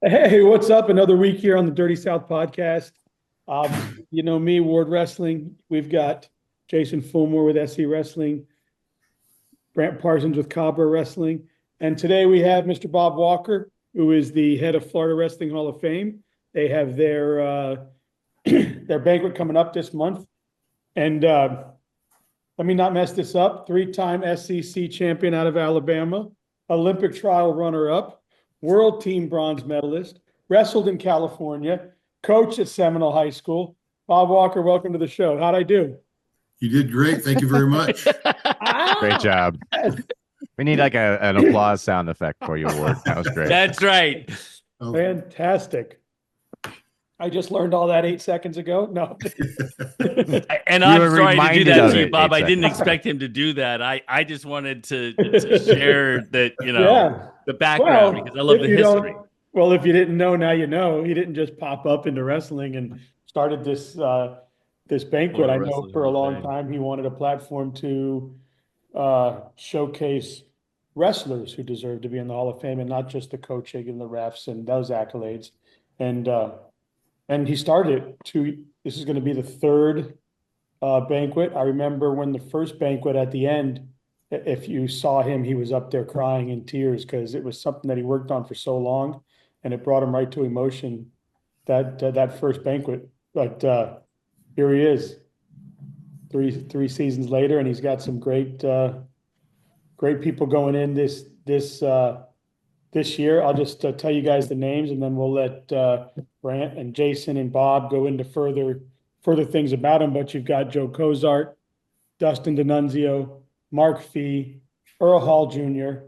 Hey, what's up? Another week here on the Dirty South podcast. You know me, Ward Wrestling. We've got Jason Fulmore with SC Wrestling, Brant Parsons with Cobra Wrestling, and today we have Mr. Bob Walker, who is the head of Florida Wrestling Hall of Fame. They have their their banquet coming up this month, and let me not mess this up. Three-time SEC champion out of Alabama, Olympic trial runner-up, world team bronze medalist, wrestled in California, coached at Seminole High School. Bob Walker, welcome to the show. How'd I do? You did great. Thank you very much. Great job. We need like an applause sound effect for you, Ward. That was great. That's right. Fantastic. I just learned all that 8 seconds ago. No. And I'm sorry to do that to you, Bob. I didn't expect him to do that. I just wanted to share that, the background because I love the history. Well, if you didn't know, now you know. He didn't just pop up into wrestling and started this banquet. I know for a long time he wanted a platform to showcase wrestlers who deserve to be in the Hall of Fame and not just the coaching and the refs and those accolades. And he started this is going to be the third banquet. I remember when the first banquet at the end, if you saw him, he was up there crying in tears because it was something that he worked on for so long, and it brought him right to emotion, that first banquet. But here he is, three seasons later, and he's got some great people going in this year. I'll just tell you guys the names, and then we'll let Brant and Jason and Bob go into further things about him. But you've got Joe Cozart, Dustin D'Annunzio, Mark Fee, Earl Hall Jr.,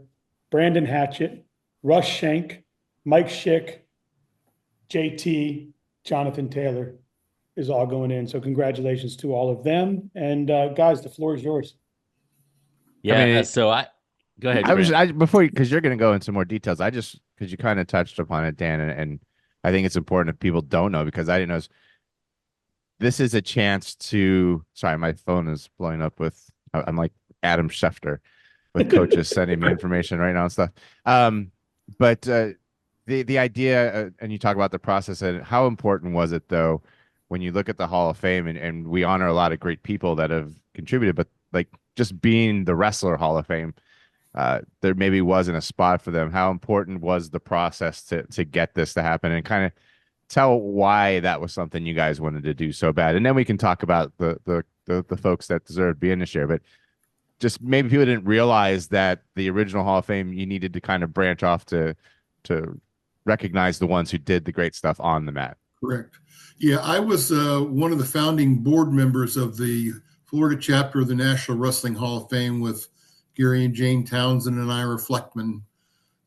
Brandon Hatchett, Russ Schenk, Mike Schick, JT, Jonathan Taylor is all going in. So congratulations to all of them. And guys, the floor is yours. Yeah. Go ahead. Because you're going to go into more details. Because you kind of touched upon it, Dan, and I think it's important if people don't know, because I didn't know. This is a chance to. Sorry, my phone is blowing up with. I'm like Adam Schefter with coaches sending me information right now and stuff. But the idea, and you talk about the process, and how important was it though when you look at the Hall of Fame, and we honor a lot of great people that have contributed, but like just being the Wrestler Hall of Fame. There maybe wasn't a spot for them. How important was the process to get this to happen, and kind of tell why that was something you guys wanted to do so bad? And then we can talk about the folks that deserve to be in this year. But just maybe people didn't realize that the original Hall of Fame, you needed to kind of branch off to recognize the ones who did the great stuff on the mat. Correct. Yeah, I was one of the founding board members of the Florida chapter of the National Wrestling Hall of Fame with Gary and Jane Townsend and Ira Fleckman.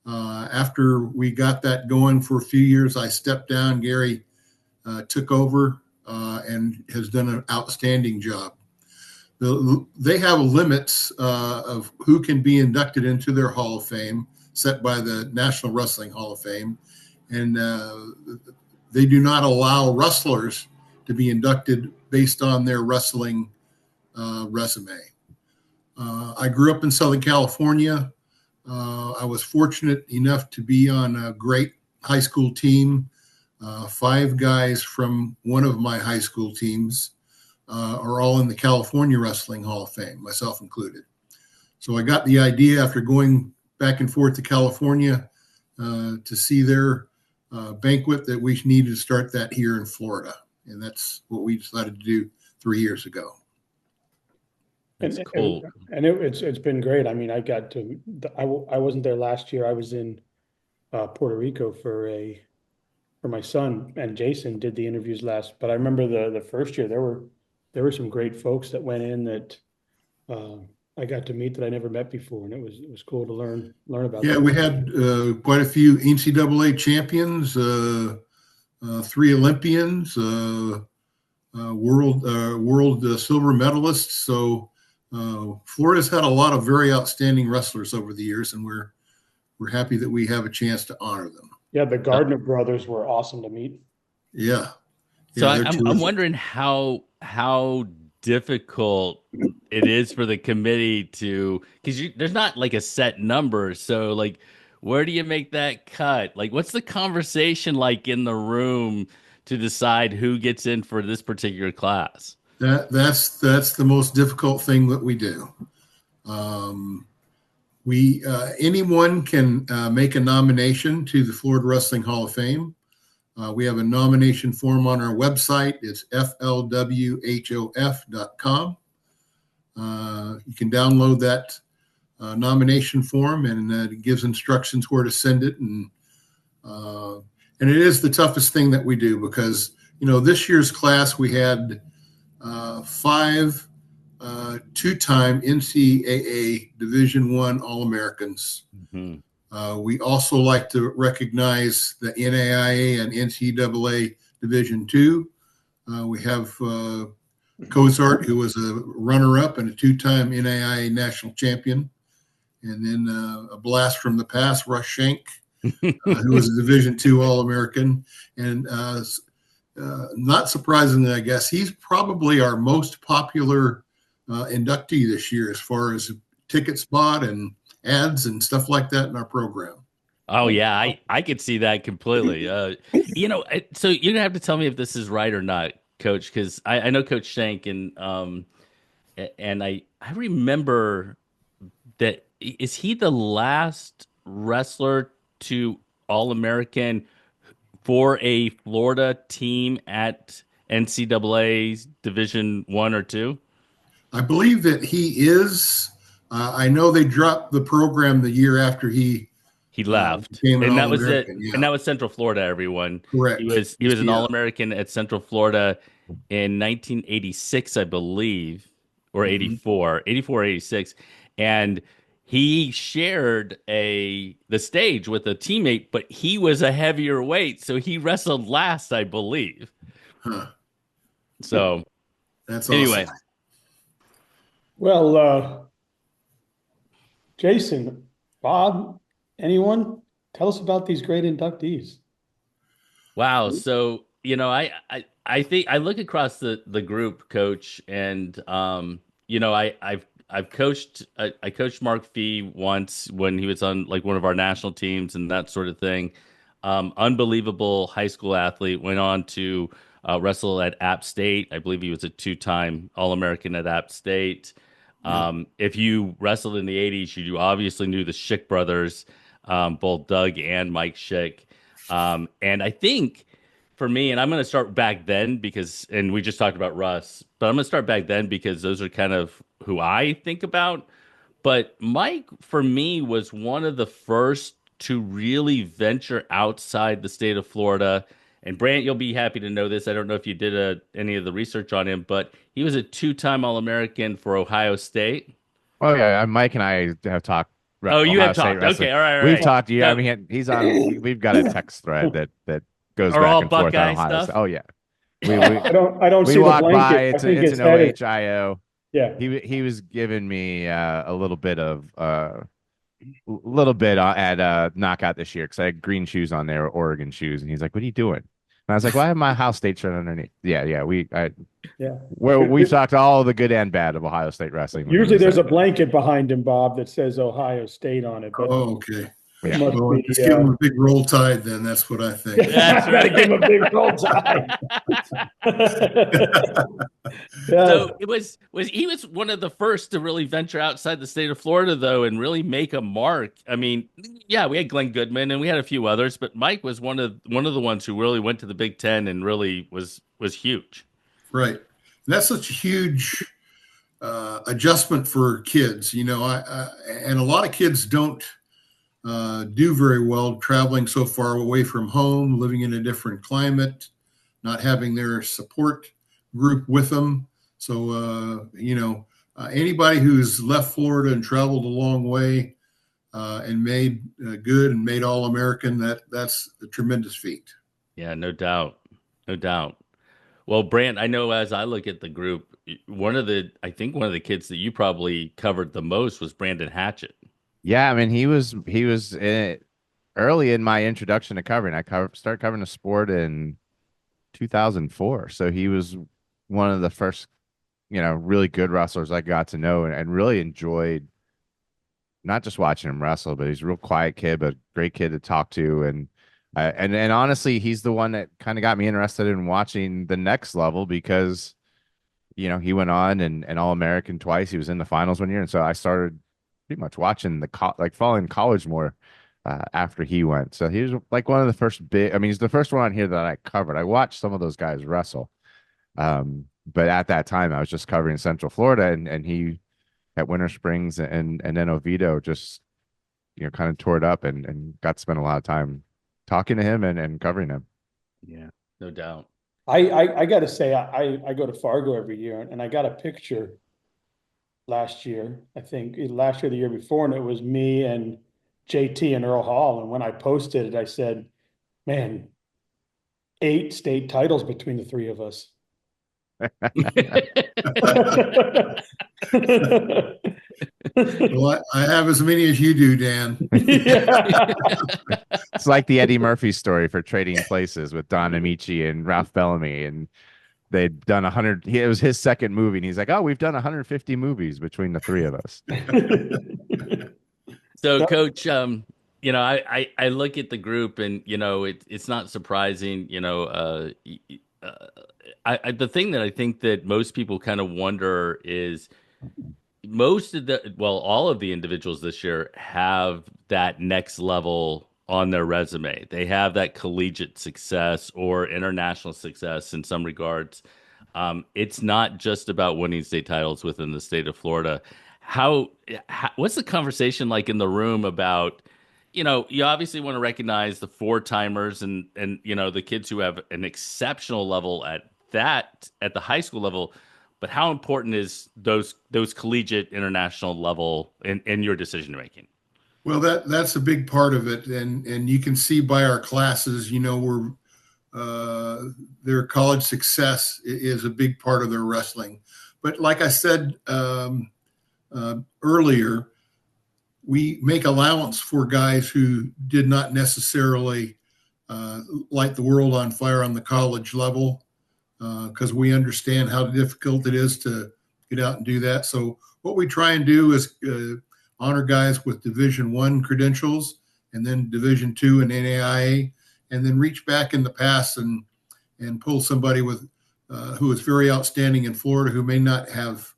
After we got that going for a few years, I stepped down. Gary took over and has done an outstanding job. They have limits of who can be inducted into their Hall of Fame set by the National Wrestling Hall of Fame. And they do not allow wrestlers to be inducted based on their wrestling resume. I grew up in Southern California. I was fortunate enough to be on a great high school team. 5 guys from one of my high school teams are all in the California Wrestling Hall of Fame, myself included. So I got the idea after going back and forth to California to see their banquet that we needed to start that here in Florida. And that's what we decided to do 3 years ago. That's cool. And it's been great. I mean, I wasn't there last year. I was in Puerto Rico for my son, and Jason did the interviews last. But I remember the first year there were some great folks that went in that I got to meet that I never met before, and it was cool to learn about. Yeah, that. We had quite a few NCAA champions, 3 Olympians, world silver medalists. So. Florida's had a lot of very outstanding wrestlers over the years, and we're happy that we have a chance to honor them. Yeah, the Gardner brothers were awesome to meet. Yeah. So I'm wondering how difficult it is for the committee to, because there's not like a set number. So like, Where do you make that cut? Like, what's the conversation like in the room to decide who gets in for this particular class? That's the most difficult thing that we do. Anyone can make a nomination to the Florida Wrestling Hall of Fame. We have a nomination form on our website. It's FLWHOF.com. You can download that nomination form, and it gives instructions where to send it. And it is the toughest thing that we do because, this year's class, we had 5 two-time NCAA Division I All-Americans. Mm-hmm. We also like to recognize the NAIA and NCAA Division II. We have Cozart, who was a runner-up and a 2-time NAIA national champion. And then a blast from the past, Russ Shank, who was a Division II All-American. And not surprisingly, I guess, he's probably our most popular inductee this year as far as tickets bought and ads and stuff like that in our program. Oh yeah, I could see that completely. So you're gonna have to tell me if this is right or not, Coach, because I know Coach Shank, and I remember that. Is he the last wrestler to All-American for a Florida team at NCAA Division I or II? I believe that he is. I know they dropped the program the year after he left, and that was it. Yeah. And that was Central Florida. Everyone, correct. He was an All-American at Central Florida in 1986, I believe, or 84, 84, 86, and he shared the stage with a teammate, but he was a heavier weight, so he wrestled last, I believe. Huh. So that's anyway. Awesome. Well, Jason, Bob, anyone? Tell us about these great inductees. Wow. So, I think I look across the group, Coach, and I've coached I coached Mark Fee once when he was on like one of our national teams and that sort of thing. Unbelievable high school athlete, went on to wrestle at App State. I believe he was a 2-time All-American at App State. If you wrestled in the 80s, you obviously knew the Schick brothers, both Doug and Mike Schick. And I think for me, and I'm going to start back then and we just talked about Russ, but I'm going to start back then because those are kind of who I think about. But Mike, for me, was one of the first to really venture outside the state of Florida. And Brant, you'll be happy to know this. I don't know if you did any of the research on him, but he was a 2-time All-American for Ohio State. Oh yeah, Mike and I have talked. Oh, you have talked. Okay, all right. We've talked. Yeah, I mean, he's on. We've got a text thread that goes back and forth on Ohio State. Oh yeah. I don't see the blanket. It's an OHIO. Yeah. He was giving me a little bit at Knockout this year because I had green shoes on there, Oregon shoes, and he's like, "What are you doing?" And I was like, "Well, I have my Ohio State shirt underneath." Yeah. We've talked all the good and bad of Ohio State wrestling. Usually, there's a blanket behind him, Bob, that says Ohio State on it. But okay. Yeah. Well, just give him a big roll tide, then. That's what I think. That's right. Give him a big roll tide. So he was one of the first to really venture outside the state of Florida, though, and really make a mark. I mean, yeah, we had Glenn Goodman and we had a few others, but Mike was one of the ones who really went to the Big Ten and really was huge. Right. And that's such a huge adjustment for kids, and a lot of kids don't do very well traveling so far away from home, living in a different climate, not having their support group with them. So, anybody who's left Florida and traveled a long way and made good and made All-American, that's a tremendous feat. Yeah, no doubt. No doubt. Well, Brant, I know as I look at the group, one of the kids that you probably covered the most was Brandon Hatchett. Yeah, I mean, he was early in my introduction to covering. I started covering the sport in 2004, so he was one of the first, really good wrestlers I got to know and really enjoyed not just watching him wrestle, but he's a real quiet kid, but great kid to talk to. And honestly, he's the one that kind of got me interested in watching the next level because, he went on and All-American twice. He was in the finals one year. And so I started pretty much watching following college more after he went. So he was like one of the first he's the first one on here that I covered. I watched some of those guys wrestle. But at that time I was just covering Central Florida and he at Winter Springs and then Oviedo just, kind of tore it up and got to spend a lot of time talking to him and covering him. Yeah, no doubt. I got to say, I go to Fargo every year, and I got a picture last year, I think last year, the year before, and it was me and JT and Earl Hall. And when I posted it, I said, man, 8 state titles between the three of us. Well, I have as many as you do, Dan. Yeah. It's like the Eddie Murphy story for Trading Places with Don Amici and Ralph Bellamy, and they'd done 100. It was his second movie, and he's like, "Oh, we've done 150 movies between the three of us." So, Coach, I look at the group, and it's not surprising. The thing that I think that most people kind of wonder is all of the individuals this year have that next level on their resume. They have that collegiate success or international success in some regards. It's not just about winning state titles within the state of Florida. What's the conversation like in the room about, you obviously want to recognize the 4-timers and the kids who have an exceptional level at the high school level, but how important is those collegiate international level in your decision making? Well, that's a big part of it, and you can see by our classes, we're their college success is a big part of their wrestling. But like I said earlier, we make allowance for guys who did not necessarily light the world on fire on the college level, because we understand how difficult it is to get out and do that. So what we try and do is honor guys with Division I credentials and then Division II and NAIA, and then reach back in the past and pull somebody with who is very outstanding in Florida who may not have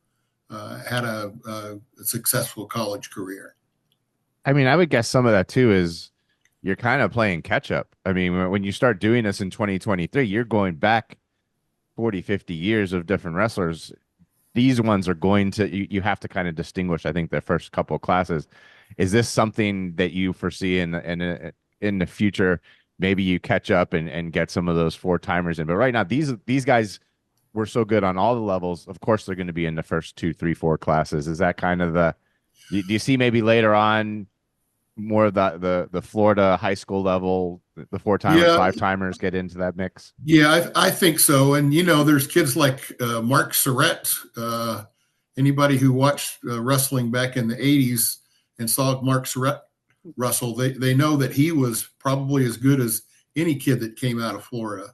had a successful college career. I mean, I would guess some of that too is you're kind of playing catch up. I mean, when you start doing this in 2023, you're going back 40, 50 years of different wrestlers. These ones are going to, you have to kind of distinguish, I think, the first couple of classes. Is this something that you foresee in the future? Maybe you catch up and get some of those 4-timers in. But right now, these guys were so good on all the levels. Of course, they're going to be in the first 2, 3, 4 classes. Is that kind of do you see maybe later on more of the Florida high school level, the 4-timers, 5-timers get into that mix? Yeah, I think so. And, there's kids like Mark Surratt. Anybody who watched wrestling back in the 80s and saw Mark Surratt wrestle, they know that he was probably as good as any kid that came out of Florida.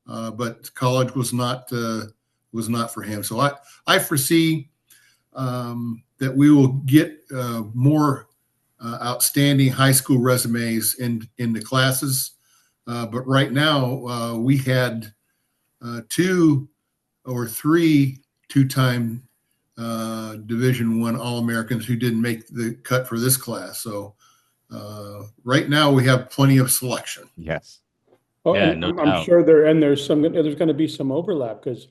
But college was not for him. So I foresee that we will get more outstanding high school resumes in the classes. But right now, we had 2 or 3 2-time Division I All-Americans who didn't make the cut for this class. So right now we have plenty of selection. Yes. Oh, yeah, I'm sure there's going to be some overlap because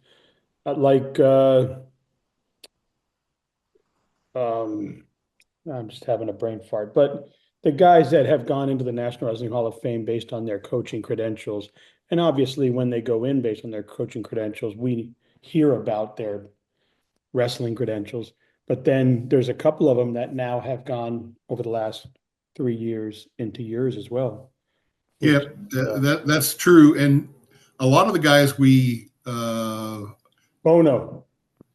I'm just having a brain fart, but the guys that have gone into the National Wrestling Hall of Fame based on their coaching credentials, and obviously when they go in based on their coaching credentials, we hear about their wrestling credentials, but then there's a couple of them that now have gone over the last 3 years into yours as well. Yeah, that's true. And a lot of the guys we Bono.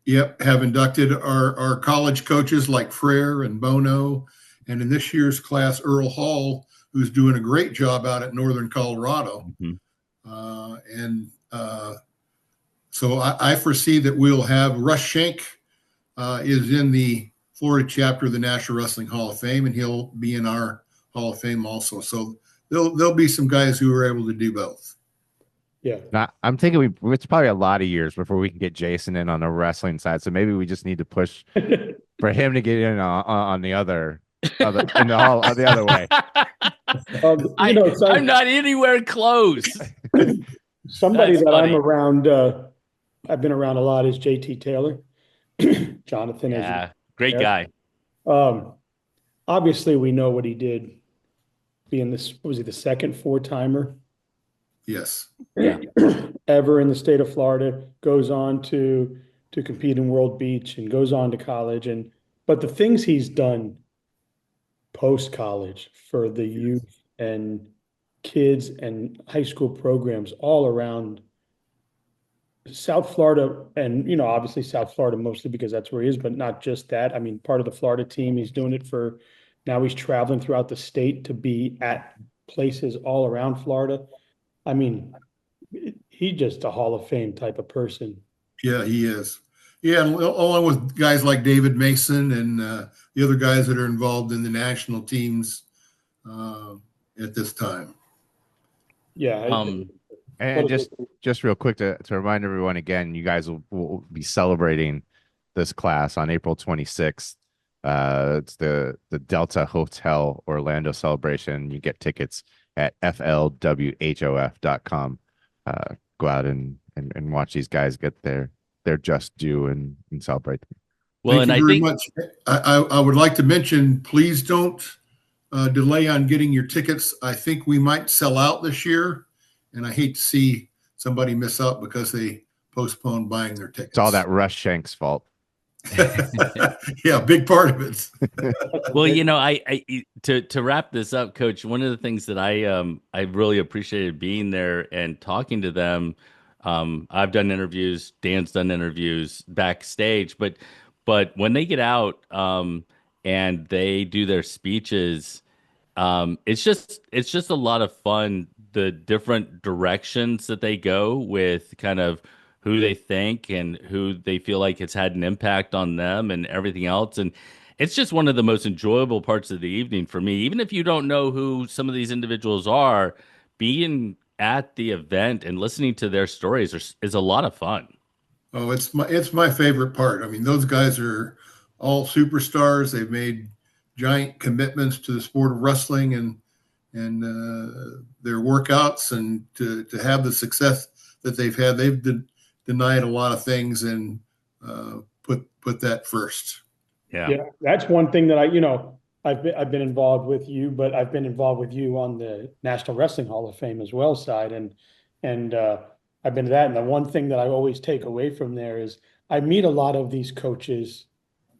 Yep, have inducted our college coaches like Frere and Bono, and in this year's class, Earl Hall, who's doing a great job out at Northern Colorado. Mm-hmm. So I foresee that we'll have Russ Shank is in the Florida chapter of the National Wrestling Hall of Fame, and he'll be in our Hall of Fame also. So there'll be some guys who are able to do both. Yeah. Now, I'm thinking it's probably a lot of years before we can get Jason in on the wrestling side. So maybe we just need to push for him to get in on the other in the hall the other way. I'm not anywhere close. Somebody that I'm around, I've been around a lot, is JT Taylor. Jonathan. Yeah, great guy. Obviously, we know what he did being this, was he the second four-timer? Yes. Yeah. Ever in the state of Florida, goes on to compete in World Beach and goes on to college. But the things he's done post-college for the youth and kids and high school programs all around South Florida, and obviously South Florida mostly because that's where he is, but not just that. I mean, part of the Florida team, he's doing it for now. He's traveling throughout the state to be at places all around Florida. I mean, he's just a Hall of Fame type of person. Yeah, he is. Yeah, and along with guys like David Mason and the other guys that are involved in the national teams at this time. Yeah. And just real quick to remind everyone again, you guys will be celebrating this class on April 26th. It's the Delta Hotel Orlando celebration. You get tickets at FLWHOF.com. Go out and watch these guys get their just due and celebrate them. Well, Thank you very much. I would like to mention, please don't delay on getting your tickets. I think we might sell out this year. And I hate to see somebody miss out because they postponed buying their tickets. It's all that Russ Shank's fault. Yeah, big part of it. Well, I to wrap this up, Coach, one of the things that I really appreciated being there and talking to them. I've done interviews, Dan's done interviews backstage, but when they get out and they do their speeches, it's just a lot of fun. The different directions that they go with kind of who they think and who they feel like it's had an impact on them and everything else. And it's just one of the most enjoyable parts of the evening for me. Even if you don't know who some of these individuals are, being at the event and listening to their stories is a lot of fun. Oh, it's my favorite part. I mean, those guys are all superstars. They've made giant commitments to the sport of wrestling and their workouts, and to have the success that they've had. They've denied a lot of things and put that first. Yeah, that's one thing that I've been involved with you, but I've been involved with you on the National Wrestling Hall of Fame as well side, and I've been to that. And the one thing that I always take away from there is I meet a lot of these coaches,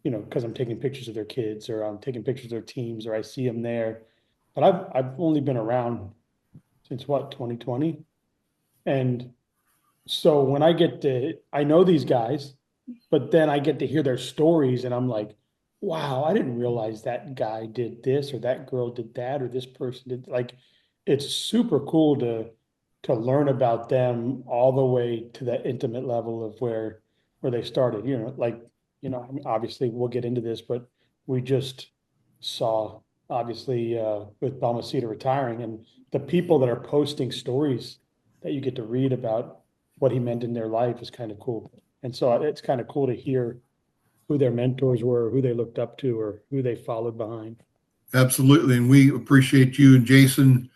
because I'm taking pictures of their kids or I'm taking pictures of their teams or I see them there. But I've only been around since 2020. And so when I know these guys, but then I get to hear their stories and I'm like, wow, I didn't realize that guy did this or that girl did that or this person did. Like, it's super cool to learn about them all the way to that intimate level of where they started. Obviously we'll get into this, but we just saw obviously with Balmaceda retiring, and the people that are posting stories that you get to read about what he meant in their life is kind of cool. And so it's kind of cool to hear who their mentors were, who they looked up to, or who they followed behind. Absolutely. And we appreciate you and Jason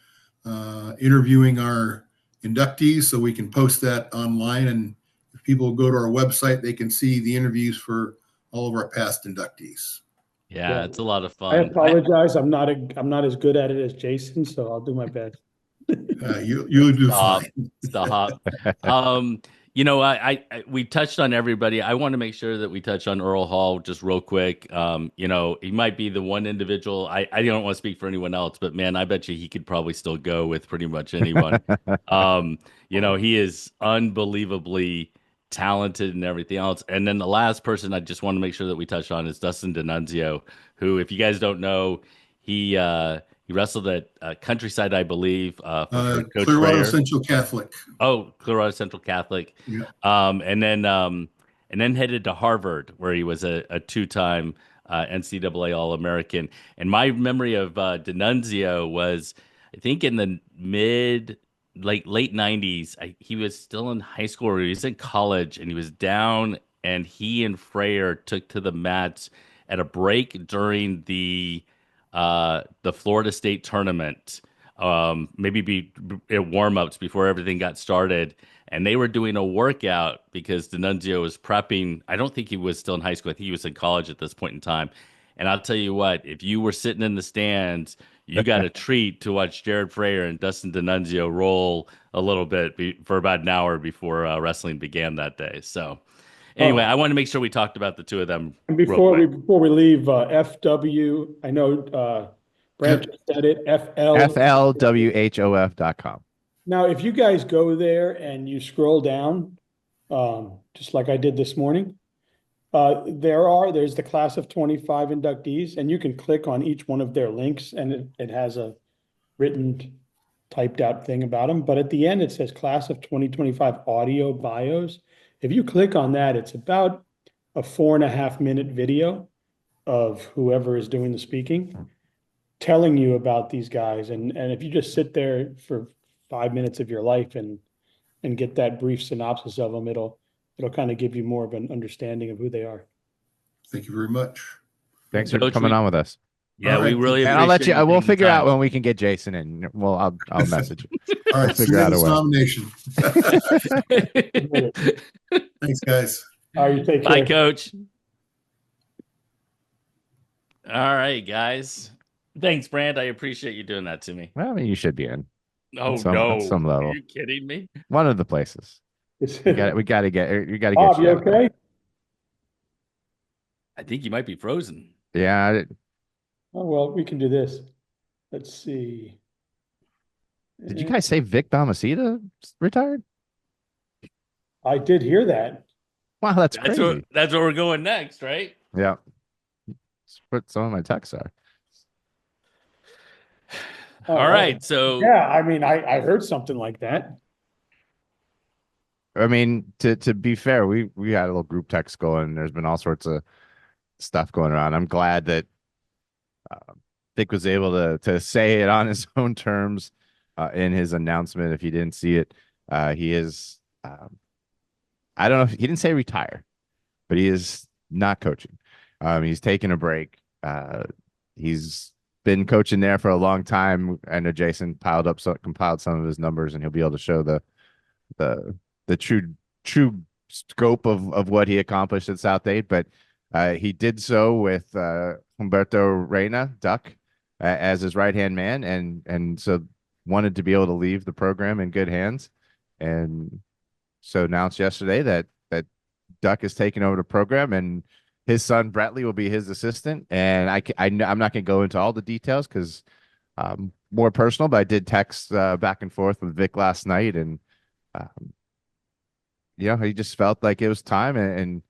interviewing our inductees, so we can post that online. And if people go to our website, they can see the interviews for all of our past inductees. Yeah, it's a lot of fun. I apologize. I'm not as good at it as Jason, so I'll do my best. You do fine. Stop. We touched on everybody. I want to make sure that we touch on Earl Hall just real quick. He might be the one individual. I don't want to speak for anyone else, but man, I bet you he could probably still go with pretty much anyone. He is unbelievably talented and everything else. And then the last person I just want to make sure that we touch on is Dustin D'Annunzio, who, if you guys don't know, he wrestled at Countryside, I believe, for Coach Clearwater Frayer. Central Catholic. Oh, Clearwater Central Catholic. Yeah. And then headed to Harvard, where he was a two-time NCAA All-American. And my memory of D'Annunzio was, I think, in the late 90s. He was still in high school, or he was in college, and he was down, and he and Freyer took to the mats at a break during the Florida State tournament, maybe at warm-ups before everything got started. And they were doing a workout because D'Annunzio was prepping. I don't think he was still in high school. I think he was in college at this point in time. And I'll tell you what, if you were sitting in the stands, you got a treat to watch Jared Freyer and Dustin D'Annunzio roll a little bit for about an hour before wrestling began that day. So anyway, I want to make sure we talked about the two of them. And before we leave, FW, I know Brad just said it, FLWHOF.com. Now, if you guys go there and you scroll down, just like I did this morning, there's the class of 25 inductees, and you can click on each one of their links, and it has a written, typed out thing about them. But at the end, it says class of 2025 audio bios. If you click on that, it's about a 4.5-minute video of whoever is doing the speaking, telling you about these guys. And if you just sit there for 5 minutes of your life and get that brief synopsis of them, it'll kind of give you more of an understanding of who they are. Thank you very much. Thanks for coming on with us. Yeah, we really appreciate and I'll let you. I will figure out time. when we can get Jason in. Well, I'll message you. All right, figure out a way. Nomination. Thanks, guys. All right, you take care. Bye, Coach. All right, guys. Thanks, Brand. I appreciate you doing that to me. Well, I mean, you should be in. Oh, at some level. Are you kidding me? One of the places. We got to get. You got to get. Bob, you okay? I think you might be frozen. Yeah. Oh, well, we can do this. Let's see. Did you guys say Vic Damasita retired? I did hear that. Wow, that's crazy. That's where we're going next, right? Yeah. That's what some of my texts are. All right. So yeah, I mean, I heard something like that. I mean, to be fair, we had a little group text going. There's been all sorts of stuff going around. I'm glad that Vic was able to say it on his own terms in his announcement. If you didn't see it, he is. I don't know if he didn't say retire, but he is not coaching. He's taking a break. He's been coaching there for a long time. I know Jason compiled some of his numbers, and he'll be able to show the true scope of what he accomplished at South Dade. But he did so with Humberto Reina, Duck, as his right-hand man, and so wanted to be able to leave the program in good hands. And so announced yesterday that Duck is taking over the program, and his son Brettley will be his assistant. And I'm not going to go into all the details because more personal, but I did text back and forth with Vic last night, and he just felt like it was time and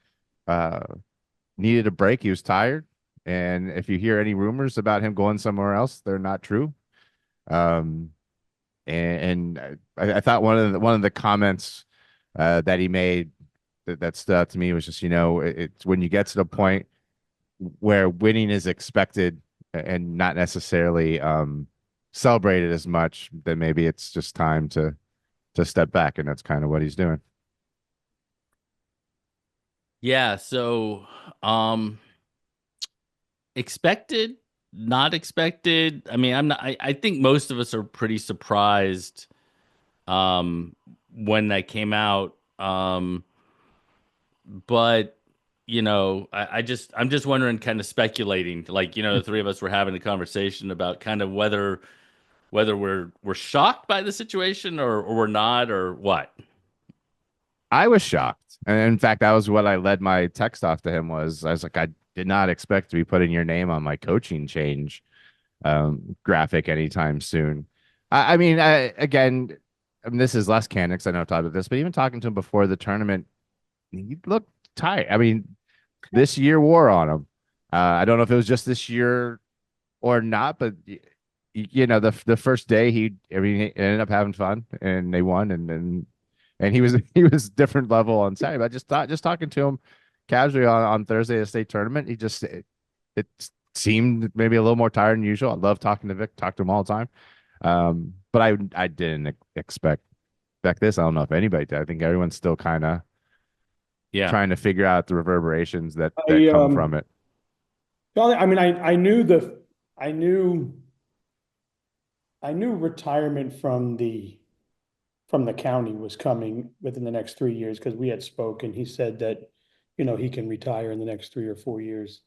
needed a break. He was tired, and if you hear any rumors about him going somewhere else, they're not true. And I thought one of the comments that he made that stood out to me was just, it's when you get to the point where winning is expected and not necessarily celebrated as much, then maybe it's just time to step back, and that's kind of what he's doing. Yeah, so expected, not expected. I mean, I think most of us are pretty surprised when that came out. But I'm just wondering, kind of speculating, like, the three of us were having a conversation about kind of whether we're shocked by the situation or we're not, or what. I was shocked. And in fact, that was what I led my text off to him was I was like, I did not expect to be putting your name on my coaching change graphic anytime soon. I mean, this is less candid because I know I've talked about this, but even talking to him before the tournament, he looked tired. I mean, this year wore on him. I don't know if it was just this year or not, but the first day he ended up having fun and they won, and he was different level on Saturday. But just talking to him casually on Thursday at the state tournament, he just it seemed maybe a little more tired than usual. I love talking to Vic, talk to him all the time. But I didn't expect this. I don't know if anybody did. I think everyone's still kind of Yeah. trying to figure out the reverberations that I come from it. well, I mean, I knew I knew retirement from the county was coming within the next 3 years because we had spoken. He said that, he can retire in the next 3 or 4 years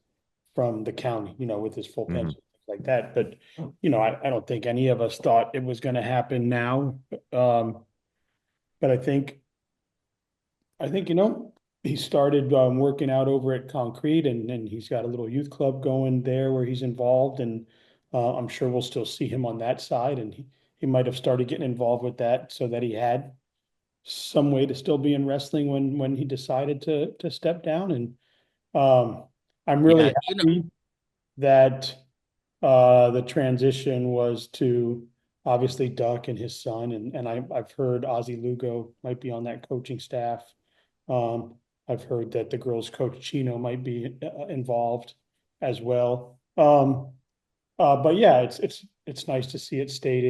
from the county, with his full Hmm. pension, things like that. But, I don't think any of us thought it was going to happen now. But I think, he started working out over at Concrete and he's got a little youth club going there where he's involved. And I'm sure we'll still see him on that side. And he might have started getting involved with that so that he had some way to still be in wrestling when he decided to step down. And I'm Yeah. really happy that the transition was to obviously Duck and his son, and I've heard Ozzy Lugo might be on that coaching staff. Um, I've heard that the girls' coach Chino might be involved as well. But yeah, it's nice to see it stayed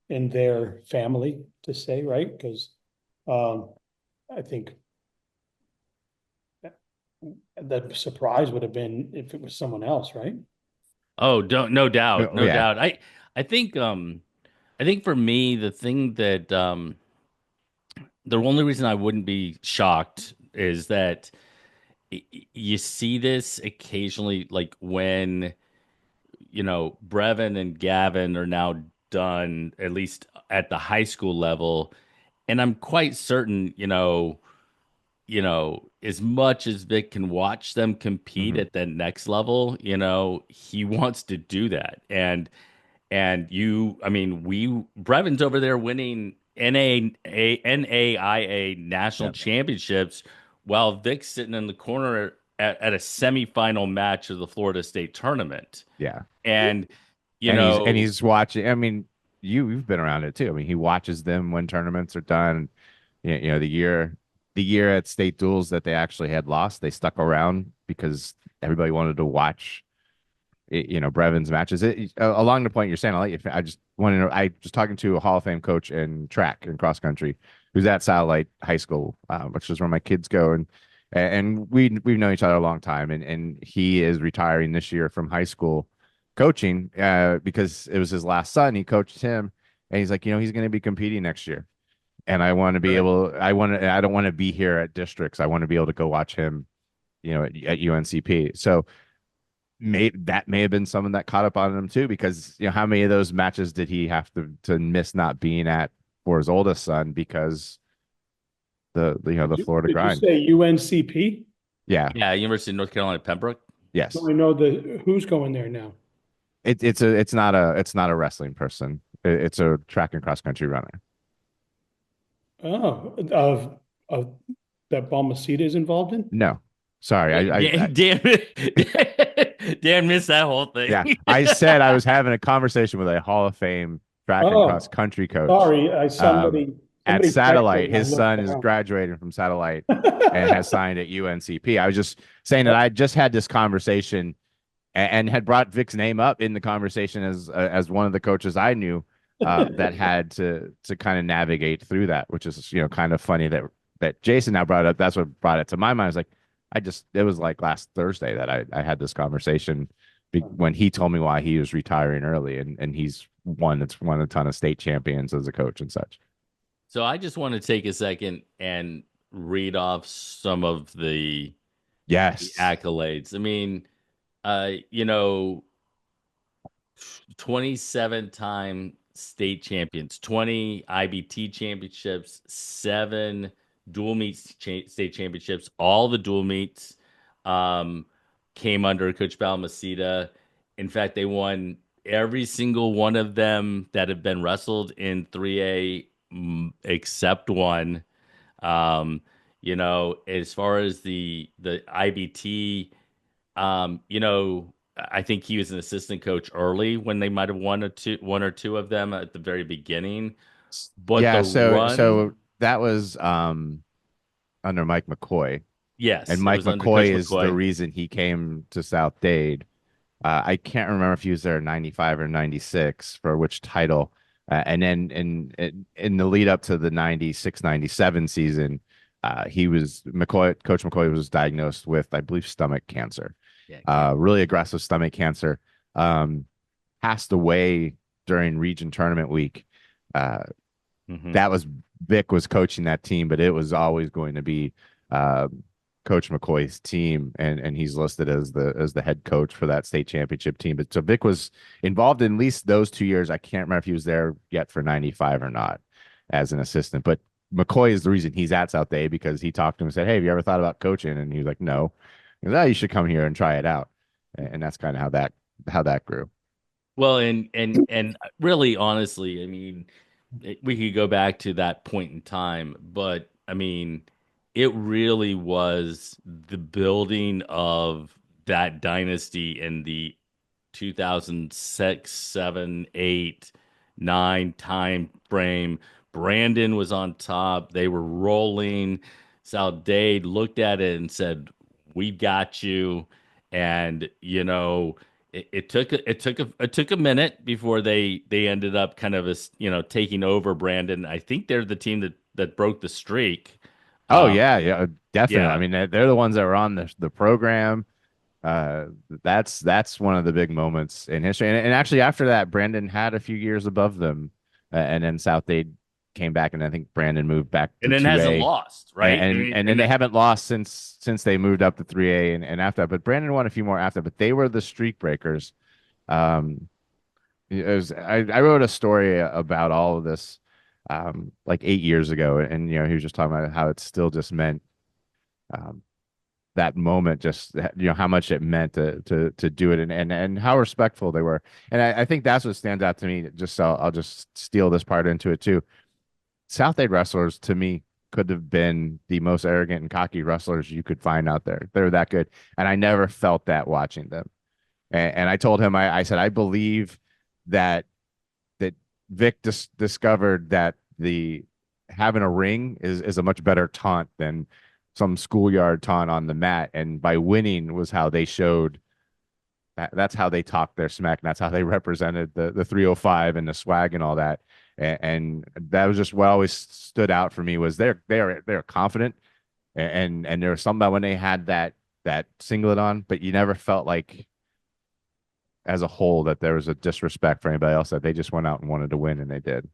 in their family to say, right? Because um, I think the surprise would have been if it was someone else, right? Oh, don't no doubt, Oh, no yeah. doubt. I think I think for me the thing that the only reason I wouldn't be shocked is that you see this occasionally, like when Brevin and Gavin are now done, at least at the high school level, and I'm quite certain, as much as Vic can watch them compete Hmm. at that next level, he wants to do that. I mean, Brevin's over there winning NAIA national Yeah. championships while Vic's sitting in the corner at a semifinal match of the Florida State tournament. Yeah. And, you And know, he's watching. I mean, you've been around it too. I mean, he watches them when tournaments are done. The year at state duels that they actually had lost, they stuck around because everybody wanted to watch Brevin's matches. Along the point you're saying, I just want to know. I was talking to a Hall of Fame coach in track and cross country, who's at Satellite High School, which is where my kids go, and we've known each other a long time, and he is retiring this year from high school coaching because it was his last son. He coached him, and he's like, he's going to be competing next year, and I want to be really, able. I don't want to be here at districts. I want to be able to go watch him, at UNCP. So that may have been someone that caught up on him too, because how many of those matches did he have to miss not being at for his oldest son because the Florida Did you grind. say UNCP? Yeah. yeah, University of North Carolina, Pembroke. No, Yes. I know who's going there now. It's not a wrestling person. It's a track and cross country runner. Oh, of that Balmaceda is involved in? No, sorry. Dan, Dan missed that whole thing. Yeah, I said I was having a conversation with a Hall of Fame track and cross Oh, country coach. sorry, Um, at somebody texted Satellite, me. I his looked son is down. graduating from Satellite and has signed at UNCP. I was just saying that I just had this conversation and had brought Vic's name up in the conversation as one of the coaches I knew that had to kind of navigate through that, which is kind of funny that Jason now brought it up. That's what brought it to my mind. I was like, it was like last Thursday that I had this conversation when he told me why he was retiring early, and he's that's won a ton of state champions as a coach and such. So I just want to take a second and read off some of the Yes. accolades. I mean, uh, you know, 27-time state champions, 20 IBT championships, 7 dual meets state championships. All the dual meets um, came under Coach Balmaceda. In fact, they won every single one of them that have been wrestled in 3A except one. As far as the IBT, I think he was an assistant coach early when they might have one or two of them at the very beginning. But Yeah, the run, so that was under Mike McCoy. And yes, it Mike was under Coach McCoy is the McCoy. reason he came to South Dade. I can't remember if he was there in 95 or 96 for which title. And then in the lead up to the 96 97 season, Coach McCoy was diagnosed with, I believe, stomach cancer, Yeah, really aggressive stomach cancer. Um, Passed away during region tournament week. Uh, that was Vic was coaching that team, but it was always going to be uh, Coach McCoy's team, and he's listed as the head coach for that state championship team. But so Vic was involved in at least those 2 years. I can't remember if he was there yet for 95 or not as an assistant, but McCoy is the reason he's at South Dade because he talked to him and said, "Hey, have you ever thought about coaching?" And he was like, "No." He goes, "Oh, you should come here and try it out." And that's kind of how that grew. Well, and really, honestly, I mean, we could go back to that point in time, but I mean, it really was the building of that dynasty in the 2006, 7, 8, 9 time frame. Brandon was on top. They were rolling. Sal Dade looked at it and said, "We got you." And it took a minute before they ended up kind of taking over Brandon. I think they're the team that broke the streak. Oh Um, yeah, definitely. I yeah, mean, they're the ones that were on the program. Uh, that's one of the big moments in history. And actually, after that, Brandon had a few years above them, and then South Dade came back, and I think Brandon moved back and to then two hasn't A, lost, right? I and mean, and then and they that, haven't lost since they moved up to 3A and after that. But Brandon won a few more after, but they were the streak breakers. Um, I wrote a story about all of this, like 8 years ago, and he was just talking about how it still just meant. Um, that moment, just how much it meant to do it, and how respectful they were. And I think that's what stands out to me. Just so I'll just steal this part into it too. South Dade wrestlers to me could have been the most arrogant and cocky wrestlers you could find out there. They're that good, and I never felt that watching them. And I told him, I said I believe that that Vic discovered that the having a ring is a much better taunt than some schoolyard taunt on the mat. And by winning was how they showed that's how they talked their smack. And that's how they represented the 305 and the swag and all that. And that was just what always stood out for me was they're confident. And there was something about when they had that singlet on, but you never felt like as a whole that there was a disrespect for anybody else, that they just went out and wanted to win, and they did.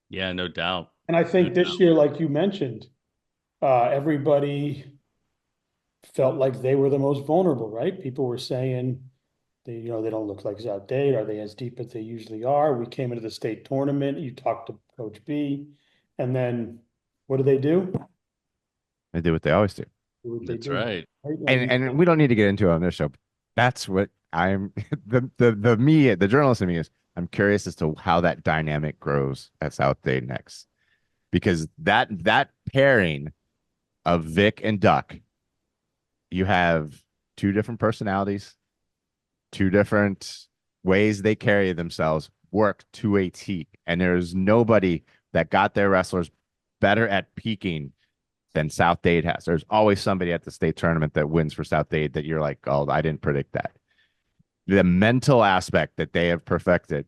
yeah, no doubt, And I no think this doubt. year, like you mentioned, everybody felt like they were the most vulnerable, right? People were saying they don't look like South Dade. Are they as deep as they usually are? We came into the state tournament. You talked to Coach B, and then what do they do? They did what they always do. Do what they That's do, right. right? I And mean, we don't need to get into it on this show. That's what I'm the me, the journalist in me is I'm curious as to how that dynamic grows at South Day next. Because that pairing of Vic and Duck, you have two different personalities, two different ways they carry themselves, work to a T. And there's nobody that got their wrestlers better at peaking than South Dade has. There's always somebody at the state tournament that wins for South Dade that you're like, oh, I didn't predict that. The mental aspect that they have perfected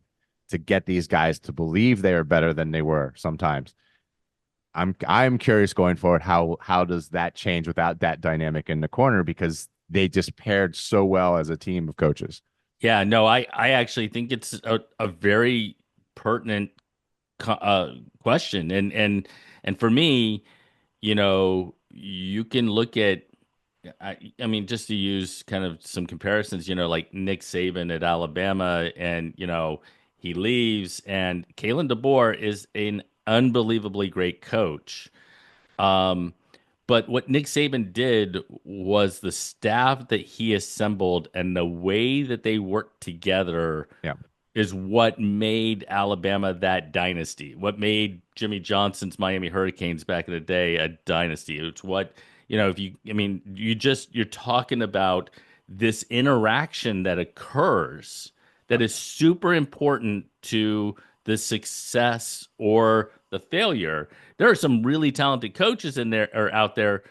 to get these guys to believe they are better than they were sometimes. I'm curious going forward how does that change without that dynamic in the corner, because they just paired so well as a team of coaches. Yeah, no, I actually think it's a very pertinent question, and for me, you can look at. I mean, just to use kind of some comparisons, like Nick Saban at Alabama, and he leaves, and Kalen DeBoer is an unbelievably great coach. Um, but what Nick Saban did was the staff that he assembled and the way that they worked together Yeah. is what made Alabama that dynasty. What made Jimmy Johnson's Miami Hurricanes back in the day a dynasty. It's what, if you, I mean, you're talking about this interaction that occurs that is super important to the success or the failure. There are some really talented coaches in there or out there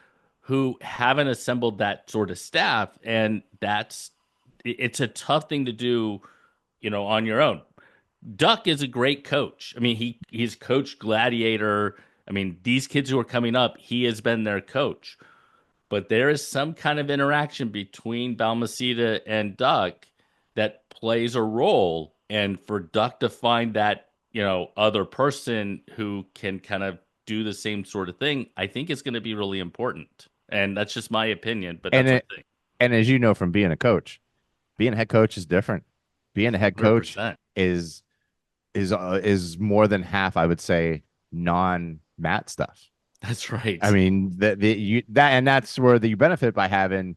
who haven't assembled that sort of staff, and it's a tough thing to do, on your own. Duck is a great coach. I mean, he's coached Gladiator. I mean, these kids who are coming up, he has been their coach. But there is some kind of interaction between Balmaceda and Duck that plays a role. And for Duck to find that, other person who can kind of do the same sort of thing, I think is going to be really important. And that's just my opinion, but And that's it, what I think. and as you know from being a coach, being a head coach is different. Being a head coach 100%. is more than half, I would say, non-mat stuff. That's right. I mean, that's where you benefit by having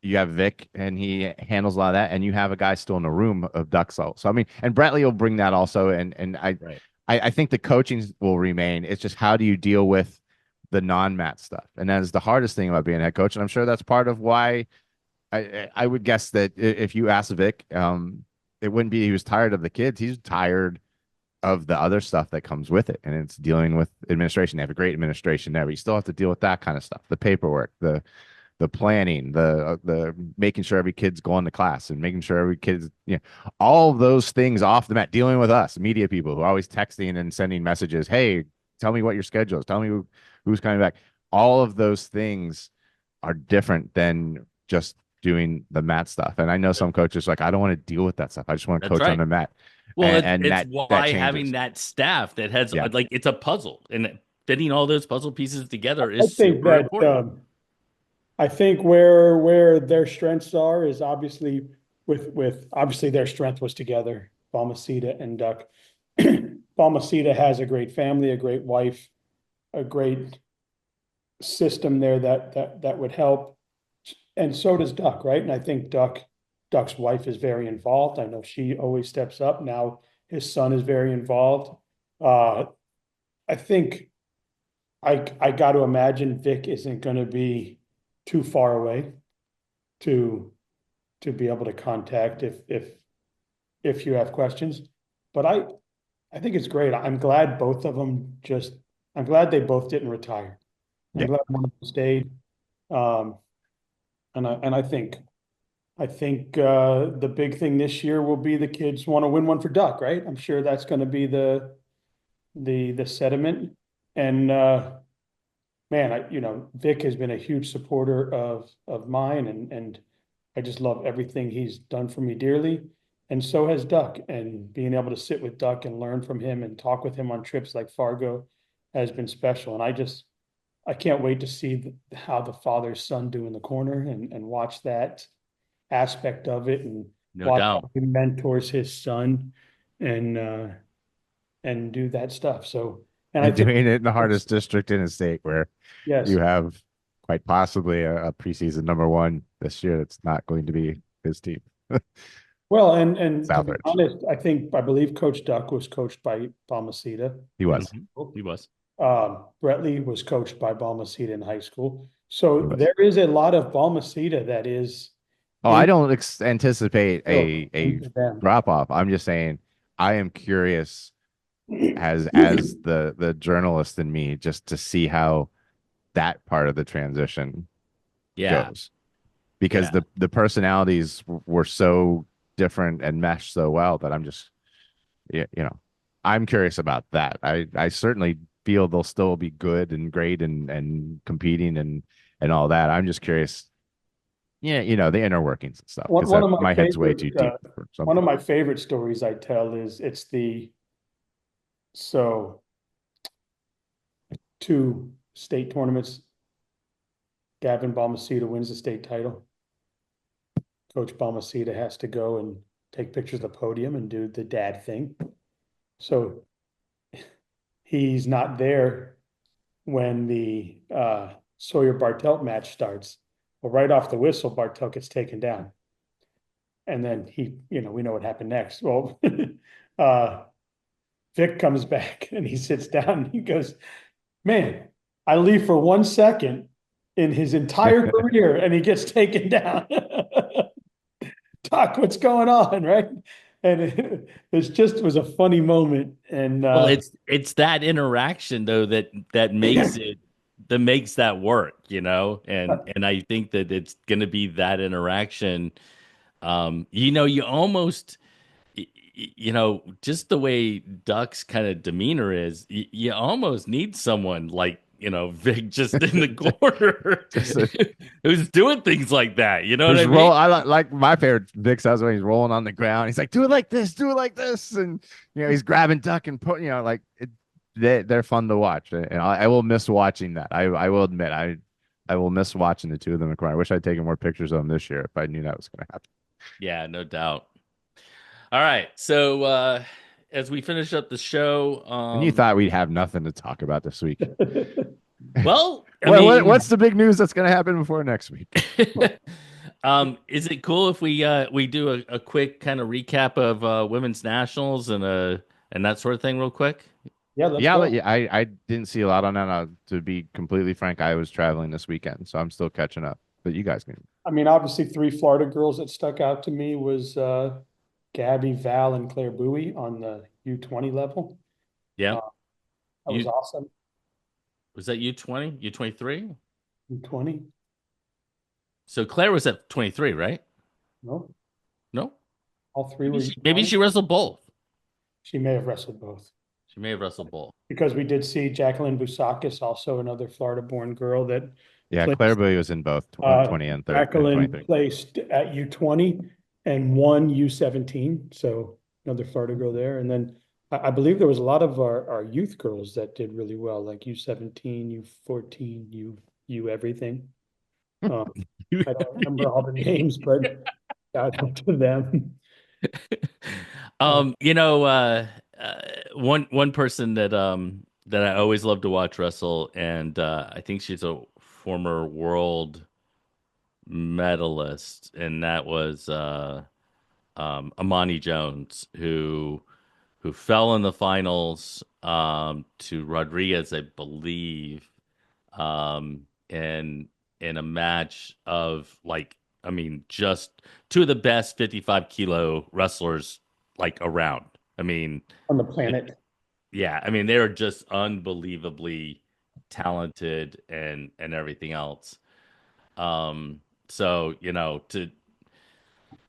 you have Vic and he handles a lot of that, and you have a guy still in the room of duck salt. So I mean, and Brentley will bring that also, and Right. I think the coaching will remain. It's just how do you deal with the non-mat stuff, and that is the hardest thing about being a head coach, and I'm sure that's part of why I would guess that if you ask Vic, it wouldn't be he was tired of the kids. He's tired of the other stuff that comes with it, and it's dealing with administration. They have a great administration there, but you still have to deal with that kind of stuff, the paperwork, the planning, the making sure every kid's going to class and making sure every kid's, all of those things off the mat, dealing with us, media people who are always texting and sending messages. Hey, tell me what your schedule is. Tell me who's coming back. All of those things are different than just doing the mat stuff. And I know some coaches like, I don't want to deal with that stuff. I just want to That's coach on right. the mat. Well, And it's that why changes. having that staff that has Yeah. like it's a puzzle, and fitting all those puzzle pieces together I is think super that important. I think where their strengths are is obviously with obviously their strength was together, Balmaceda and Duck. Balmaceda has a great family, a great wife, a great system there that would help. And so does Duck, right? And I think Duck's wife is very involved. I know she always steps up. Now his son is very involved. I think I got to imagine Vic isn't going to be too far away to be able to contact if you have questions. But I think it's great. I'm glad both of them I'm glad they both didn't retire. I'm Yeah. glad one of them stayed. And I think the big thing this year will be the kids want to win one for Duck, right? I'm sure that's going to be the sentiment. And man, Vic has been a huge supporter of mine, and I just love everything he's done for me dearly. And so has Duck. And being able to sit with Duck and learn from him and talk with him on trips like Fargo has been special. And I can't wait to see how the father's son do in the corner and watch that aspect of it and No watch doubt. how he mentors his son and and do that stuff. So, and I And think doing it in the hardest district in the state where yes, you have quite possibly a preseason number one this year. That's not going to be his team. well, and to be Southridge. honest, I believe Coach Duck was coached by Balmaceda. He was. He was. Brettley was coached by Balmaceda in high school. He So was. there is a lot of Balmaceda that is Oh, I don't anticipate a into them. drop off. I'm just saying I am curious as the journalist in me just to see how that part of the transition Yeah. goes. Because the personalities were so different and meshed so well that I'm just I'm curious about that. I certainly feel they'll still be good and great and competing and all that. I'm just curious. Yeah, the inner workings and stuff. Because One of my head's way too deep for one something. of my favorite stories I tell is so 2 state tournaments. Gavin Balmaceda wins the state title. Coach Balmaceda has to go and take pictures of the podium and do the dad thing. So he's not there when the Sawyer Bartelt match starts. Well, right off the whistle, Bartelt gets taken down. And then we know what happened next. Well, Vic comes back and he sits down and he goes, man, I leave for 1 second in his entire career and he gets taken down. Doc, what's going on, right? And it was a funny moment. And Well, it's that interaction though that makes makes that work, and I think that it's going to be that interaction You almost, just the way Duck's kind of demeanor is, you almost need someone like, Vic just in the corner Just who's doing things like that. You know what Who's I mean? roll? I like my favorite Vic Sells when he's rolling on the ground. He's like, "Do it like this, do it like this," and he's grabbing Duck and putting, like they're fun to watch, and I will miss watching that. I will admit, I will miss watching the two of them in. I wish I'd taken more pictures of them this year if I knew that was going to happen. Yeah, no doubt. All right, so as we finish up the show, And you thought we'd have nothing to talk about this week. well, I mean, what's the big news that's going to happen before next week? Is it cool if we do a quick kind of recap of women's nationals and that sort of thing real quick? Yeah, let's go. Yeah, I didn't see a lot on that. To be completely frank, I was traveling this weekend, so I'm still catching up. But you guys can. I mean, obviously, three Florida girls that stuck out to me was Gabby, Val, and Claire Bowie on the U20 level. Yeah, that was awesome. Was that U20, U23? U20. So Claire was at 23, right? No, No, all three were. Maybe she wrestled both. She may have wrestled both. She may have wrestled both. Because we did see Jacqueline Busakis, also another Florida-born girl that. Yeah, Claire Bowie was in both 20 and 30. Jacqueline placed at U20 and won U17. So another Florida girl there. And then I believe there was a lot of our youth girls that did really well, like U17, U14, U everything. I don't remember all the names, but shout out to them. One person that I always love to watch wrestle, and I think she's a former world medalist, and that was Amani Jones, who fell in the finals to Rodriguez, I believe, in a match of just two of the best 55-kilo wrestlers around. On the planet. Yeah, they're just unbelievably talented and everything else. So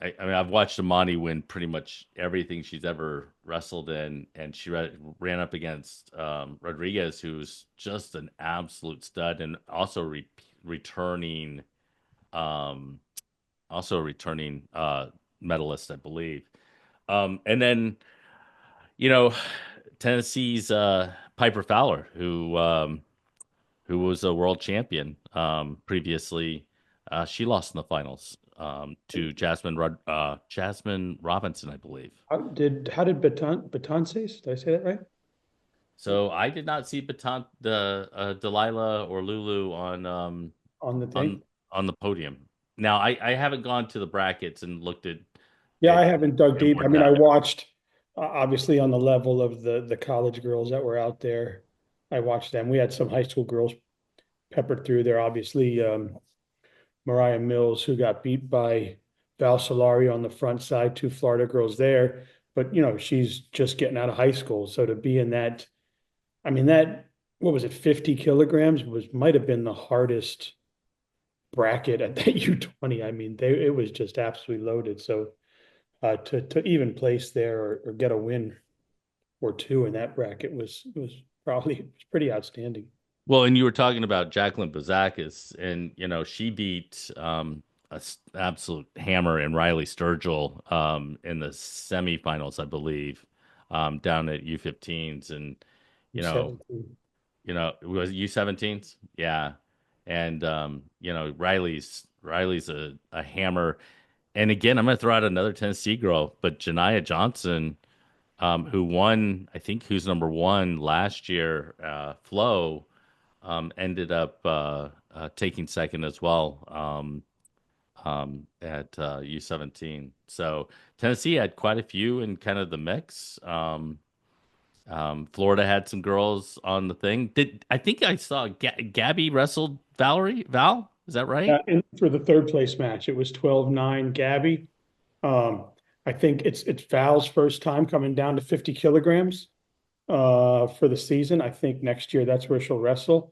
I've watched Amani win pretty much everything she's ever wrestled in, and she ran up against Rodriguez, who's just an absolute stud, and also returning, medalist, I believe. And then, Tennessee's Piper Fowler, who was a world champion previously. She lost in the finals to Jasmine Robinson, I believe. How did Betances? Did I say that right? So I did not see Delilah or Lulu on the thing? on the podium. Now I haven't gone to the brackets and looked at. Yeah, I haven't dug deep. I mean, I watched obviously on the level of the college girls that were out there. I watched them. We had some high school girls peppered through there. Obviously, Mariah Mills, who got beat by Val Solari on the front side, two Florida girls there. But, she's just getting out of high school. So to be in that, what was it, 50 kilograms might have been the hardest bracket at that U20. It was just absolutely loaded. So to even place there or get a win or two in that bracket was pretty outstanding. Well, and you were talking about Jacqueline Bazakis, and she beat an absolute hammer in Riley Sturgill in the semifinals, I believe, down at U15s, and it was U17s, yeah, and Riley's a hammer, and again, I'm going to throw out another Tennessee girl, but Janiyah Johnson, who won, I think, who's number one last year, Flo. Ended up taking second as well at U17. So Tennessee had quite a few in kind of the mix. Florida had some girls on the thing. I think I saw Gabby wrestled Val? Is that right? Yeah, for the third place match, it was 12-9 Gabby. I think it's Val's first time coming down to 50 kilograms for the season. I think next year that's where she'll wrestle.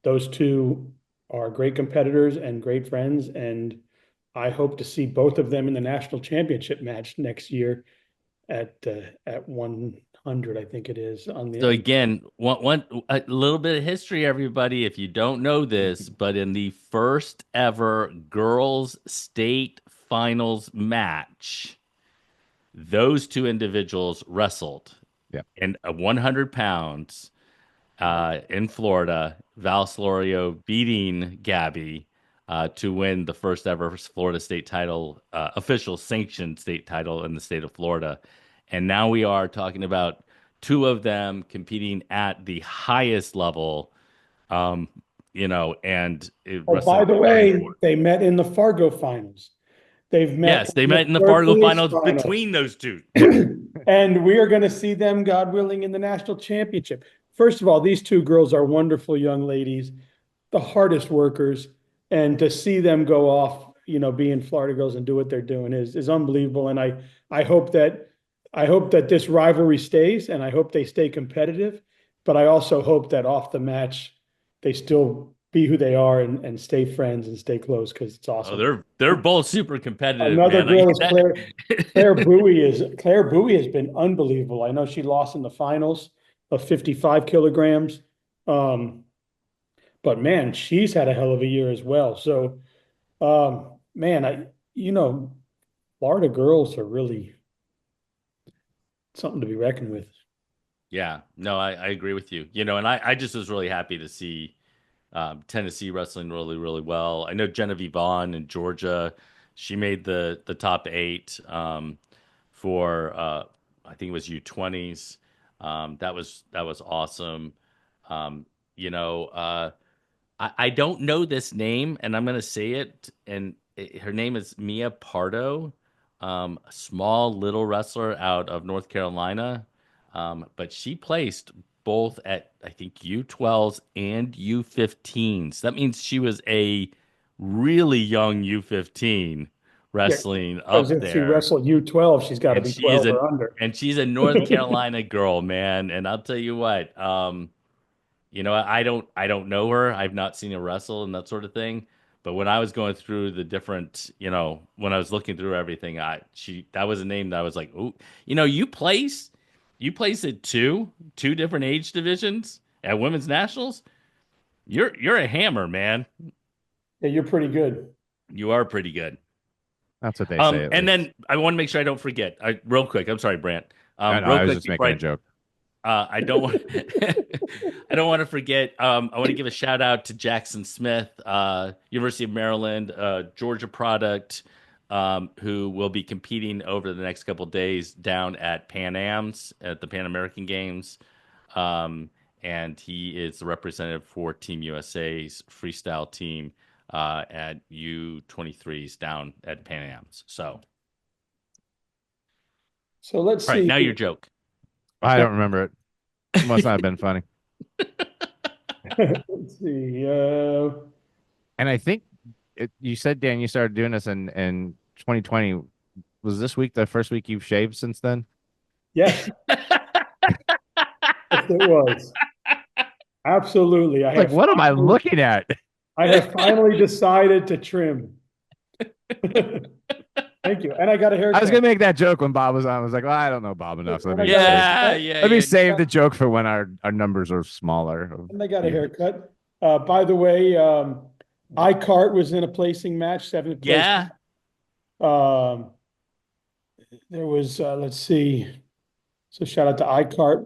Those two are great competitors and great friends, and I hope to see both of them in the national championship match next year at 100, I think it is on the. So again, a little bit of history, everybody, if you don't know this, but in the first ever girls state finals match, those two individuals wrestled. Yeah. And 100 pounds in Florida, Val Slorio beating Gabby to win the first ever Florida state title, official sanctioned state title in the state of Florida. And now we are talking about two of them competing at the highest level, um, and Oh, by the way, they met in the Fargo finals. They've met. Yes, they met in the Fargo finals between those two. And we are going to see them, God willing, in the national championship. First of all, these two girls are wonderful young ladies, the hardest workers, and to see them go off, being Florida girls and do what they're doing is unbelievable. And I hope that this rivalry stays, and I hope they stay competitive. But I also hope that off the match, they still be who they are and stay friends and stay close, because it's awesome. Oh, they're both super competitive. Another girl is Claire Bowie. Claire Bowie has been unbelievable. I know she lost in the finals of 55 kilograms. But man, she's had a hell of a year as well. So, man, Florida girls are really something to be reckoned with. Yeah, no, I agree with you. And I just was really happy to see Tennessee wrestling really, really well. I know Genevieve Vaughn in Georgia, she made the top 8 for I think it was U20s. That was awesome. I don't know this name, and I'm going to say it. And her name is Mia Pardo, a small little wrestler out of North Carolina. But she placed both at, I think, U12s and U15s. That means she was a really young U15 wrestling up if there. she wrestled U12, she's got to be 12 or under. And she's a North Carolina girl, man. And I'll tell you what, I don't know her. I've not seen her wrestle and that sort of thing. But when I was going through the different, when I was looking through everything, that was a name that I was like, oh, you place at two different age divisions at women's nationals. You're a hammer, man. Yeah, you're pretty good. You are pretty good. That's what they say. And then I want to make sure I don't forget. Real quick, I'm sorry, Brant. I was just making a joke. I don't want I don't want to forget. I want to give a shout out to Jackson Smith, University of Maryland, Georgia product, who will be competing over the next couple of days down at Pan Am's at the Pan American Games. And he is the representative for Team USA's freestyle team at U23s down at Pan Am's. So let's see. All right, now your joke. I don't remember it. It must not have been funny. Let's see. And I think you said, Dan, you started doing this in 2020. Was this week the first week you've shaved since then? Yes. Yes, it was. Absolutely. What am I looking at? I have finally decided to trim. Thank you. And I got a haircut. I was going to make that joke when Bob was on. I was like, well, I don't know Bob enough. So let me save the joke for when our numbers are smaller. And I got a haircut. By the way, iCart was in a placing match, 7th place. Yeah. There was, let's see. So shout out to iCart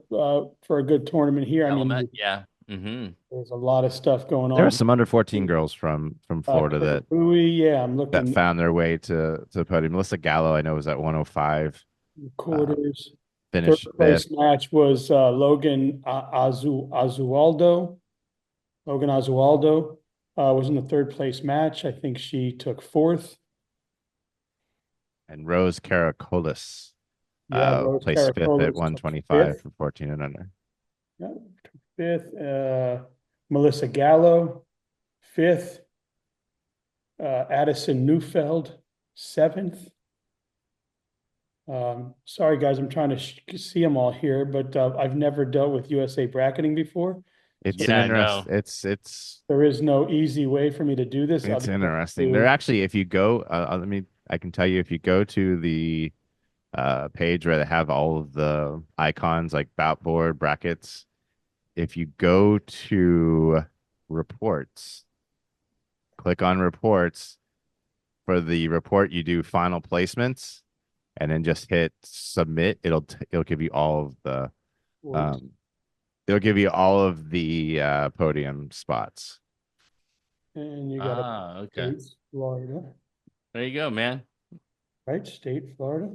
for a good tournament here. Element, yeah. Mm-hmm. There's a lot of stuff going on. There are some under 14 girls from Florida I'm looking that found their way to the podium. Melissa Gallo, I know, was at 105 quarters. Finished Third place match was Logan Azualdo. Logan Azualdo was in the 3rd place match. I think she took 4th. And Rose Karakolis Rose placed Karakolis 5th at 125 for 14 and under. Yeah, 5th. Melissa Gallo, 5th. Addison Neufeld, 7th. Sorry, guys, I'm trying to see them all here, but I've never dealt with USA bracketing before. It's So an Yeah, no. interest. It's there is no easy way for me to do this. it's other than interesting. They're actually, if you go, I can tell you, if you go to the page where they have all of the icons like bout board brackets, if you go to reports, click on reports. For the report, you do final placements, and then just hit submit. It'll give you all of the um, it'll give you all of the podium spots. and you got Okay. State, Florida, There you go, man. right? State, Florida.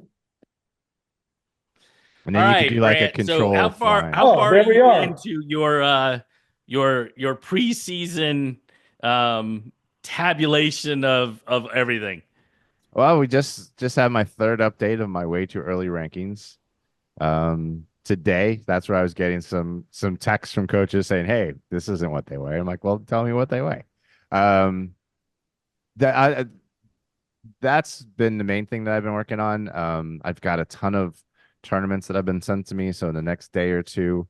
And All then you could right, do like a Brant. So control flying. how Oh, far are there we you are. into your preseason tabulation of everything? Well, we just had my third update of my way too early rankings. Today, that's where I was getting some texts from coaches saying, "Hey, this isn't what they weigh." I'm like, "Well, tell me what they weigh." Um, that's been the main thing that I've been working on. I've got a ton of tournaments that have been sent to me. So in the next day or two,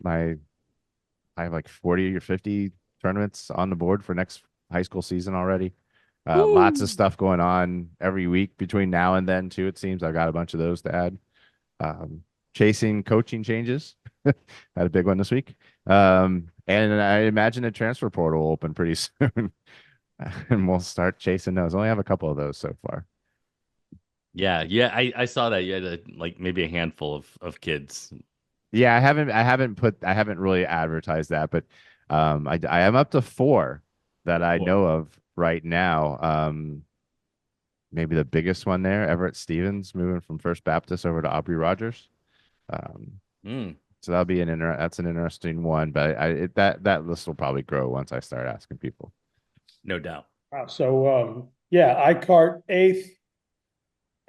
my I have like 40 or 50 tournaments on the board for next high school season already. Lots of Woo! stuff going on every week between now and then too. It seems I've got a bunch of those to add. Chasing coaching changes. Had a big one this week. And I imagine a transfer portal will open pretty soon. And we'll start chasing those. Only have a couple of those so far. Yeah, yeah, I saw that. You had like maybe a handful of kids. Yeah, I haven't really advertised that, but I am up to four that I Boy. know of right now. Maybe the biggest one there, Everett Stevens, moving from First Baptist over to Aubrey Rogers. Um, Mm, so that's an interesting one, but that list will probably grow once I start asking people. no doubt. Wow. So, yeah, iCart eighth,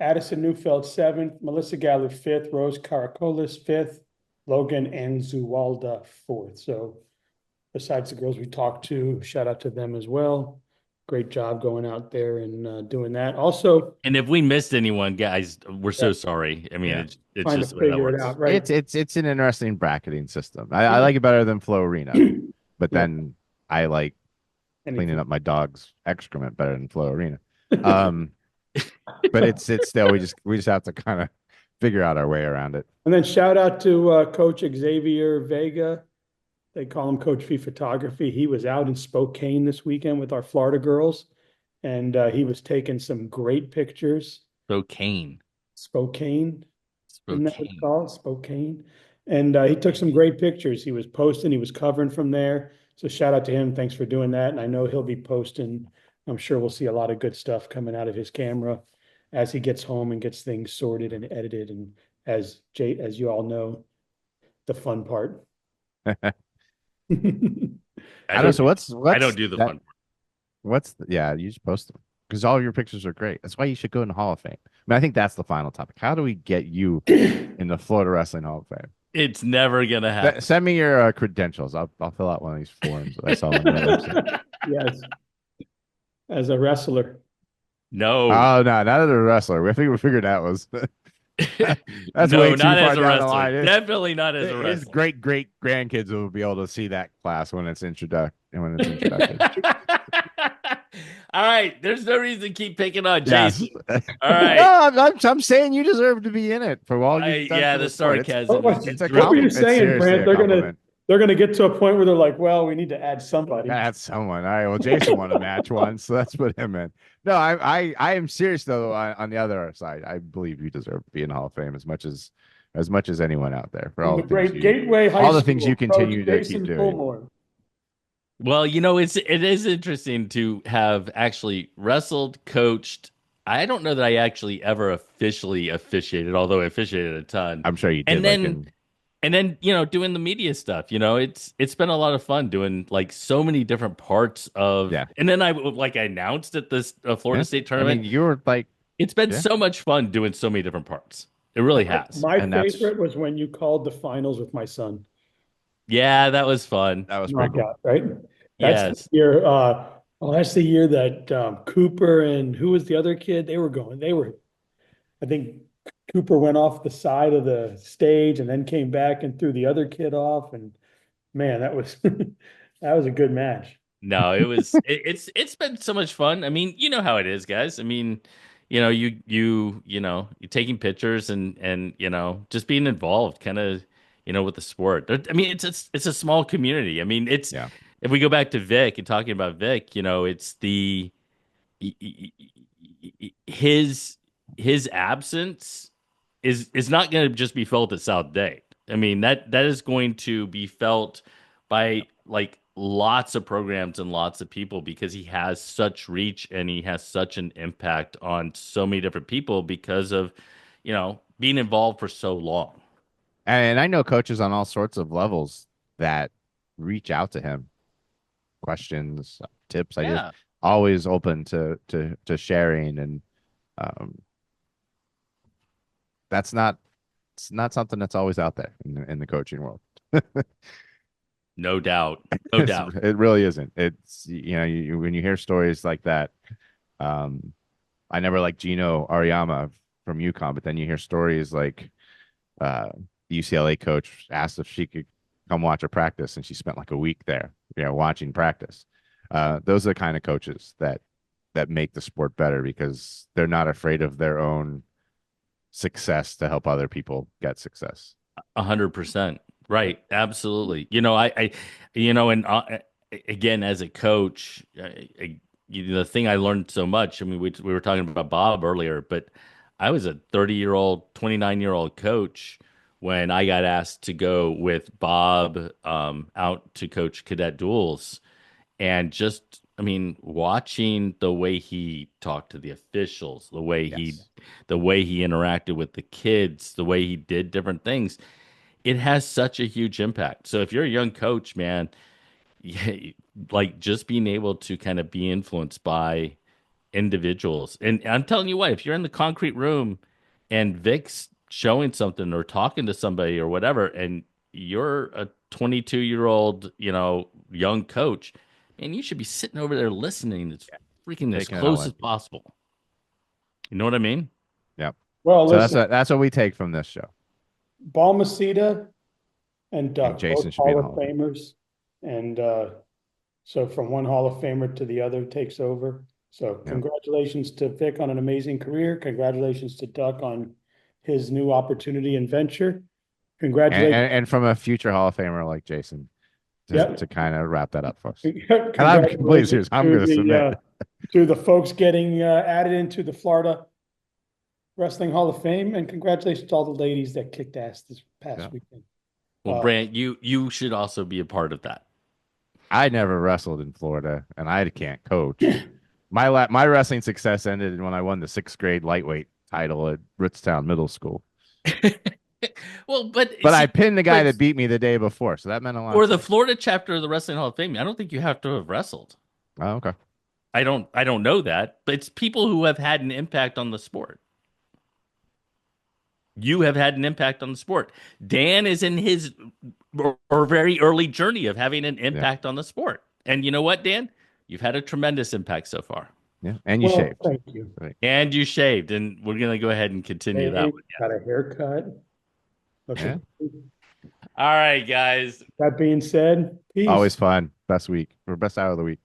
Addison Neufeld seventh, Melissa Gallo fifth, Rose Caracolis fifth, Logan Anzualda fourth. So besides the girls we talked to, shout out to them as well. Great job going out there and doing that. Also, And if we missed anyone, guys, we're yeah, so sorry. I mean, Yeah. it's trying to just the way that figure it works. out, right? It's an interesting bracketing system. I like it better than Flow Arena, but Yeah, then I like cleaning anything. up my dog's excrement better than Flow Arena. Um, but it's still we just have to kind of figure out our way around it. And then shout out to Coach Xavier Vega. They call him Coach V Photography. He was out in Spokane this weekend with our Florida girls, and he was taking some great pictures. Spokane. Spokane, isn't that what it's Spokane. called? Spokane. And he took some great pictures. He was posting, he was covering from there. So shout out to him. Thanks for doing that. And I know he'll be posting. I'm sure we'll see a lot of good stuff coming out of his camera as he gets home and gets things sorted and edited. And as you all know, the fun part. I don't know. So I don't do the fun. yeah, you just post them because all of your pictures are great. That's why you should go in the Hall of Fame. I mean, I think that's the final topic. How do we get you in the Florida Wrestling Hall of Fame? It's never gonna happen. Send me your credentials. I'll fill out one of these forms that I saw on your website. Yes, as a wrestler. No. Oh no, not as a wrestler. I think we figured that was that's No, way too not far as a down the wrestler. line. Definitely not as a His wrestler. great grandkids will be able to see that class when it's introduced. All right. There's no reason to keep picking on Yes. Jason. All right. No, I'm saying you deserve to be in it for all you've done. Yeah, for the sport. sarcasm. It's a What were you compliment. saying, Seriously, Brant? a They're compliment. gonna get to a point where they're like, well, we need to add somebody. That's someone. All right. Well, Jason won a match once, so let's put him in. No, I am serious though. On the other side, I believe you deserve to be in the Hall of Fame as much as anyone out there for From all the the things great you, Gateway High all the School, things you continue Coach to Jason keep doing. Fulmore. Well, it is interesting to have actually wrestled, coached. I don't know that I actually ever officially officiated, although I officiated a ton. I'm sure you did. And then doing the media stuff. It's been a lot of fun doing like so many different parts of. Yeah. And then I announced at this Florida State tournament. I mean, you were like, it's been so much fun doing so many different parts. It really has. My And that's- favorite was when you called the finals with my son. Yeah, that was fun. that was pretty cool. Knockout, right? That's Yes. the year. That's the year that Cooper and who was the other kid? They were. I think Cooper went off the side of the stage and then came back and threw the other kid off, and Man, that was that was a good match. No, it's been so much fun. I mean, you know how it is, guys. I mean, you're taking pictures and just being involved, kind of, with the sport. I mean, it's a small community. I mean, it's Yeah. if we go back to Vic and talking about Vic, it's his his absence is not going to just be felt at South Dade. I mean, that is going to be felt by like lots of programs and lots of people because he has such reach and he has such an impact on so many different people because of, being involved for so long. And I know coaches on all sorts of levels that reach out to him, questions, tips, ideas, Yeah. always open to sharing. And um, that's not it's not something that's always out there in the coaching world. No doubt. No doubt. It really isn't. It's when you hear stories like that, um, I never liked Gino Ariyama from UConn, but then you hear stories like the UCLA coach asked if she could come watch a practice, and she spent like a week there, watching practice. Those are the kind of coaches that make the sport better because they're not afraid of their own success to help other people get success. 100%. Right. Absolutely. And again, as a coach, the thing I learned so much. I mean, we were talking about Bob earlier, but I was a 30-year-old, 29-year-old coach when I got asked to go with Bob out to coach cadet duels. And just, I mean, watching the way he talked to the officials, Yes. the way he interacted with the kids, the way he did different things, it has such a huge impact. So if you're a young coach, man, like just being able to kind of be influenced by individuals. And I'm telling you what, if you're in the concrete room and Vic's showing something or talking to somebody or whatever, and you're a 22-year-old, young coach, and you should be sitting over there listening as freaking as Taking it all close in. as possible. You know what I mean? Yep. Well, So listen, that's what we take from this show. Balmaceda and And Duck, both Jason should be in Hall the of Hall of Fame. Famers. And so from one Hall of Famer to the other takes over. So Yeah. congratulations to Vic on an amazing career. Congratulations to Duck on his new opportunity and venture. And, Congratulations. and from a future Hall of Famer like Jason Yep. to kind of wrap that up for us. And I'm completely Congratulations serious. I'm going to submit. to the folks getting added into the Florida Wrestling Hall of Fame, and congratulations to all the ladies that kicked ass this past weekend. Well, Brant, you should also be a part of that. I never wrestled in Florida, and I can't coach. My wrestling success ended when I won the 6th grade lightweight title at Britztown Middle School. Well, but I pinned the guy that beat me the day before, so that meant a lot. Or the Florida chapter of the Wrestling Hall of Fame. I don't think you have to have wrestled. Oh, okay. I don't know that, but it's people who have had an impact on the sport. You have had an impact on the sport. Dan is in his or very early journey of having an impact on the sport. And you know what, Dan? You've had a tremendous impact so far. Yeah, and you shaved. Thank you. Right. And you shaved, and we're gonna go ahead and continue that one. Got a haircut. Okay. Yeah. All right, guys. That being said, peace. Always fun. Best week or best hour of the week.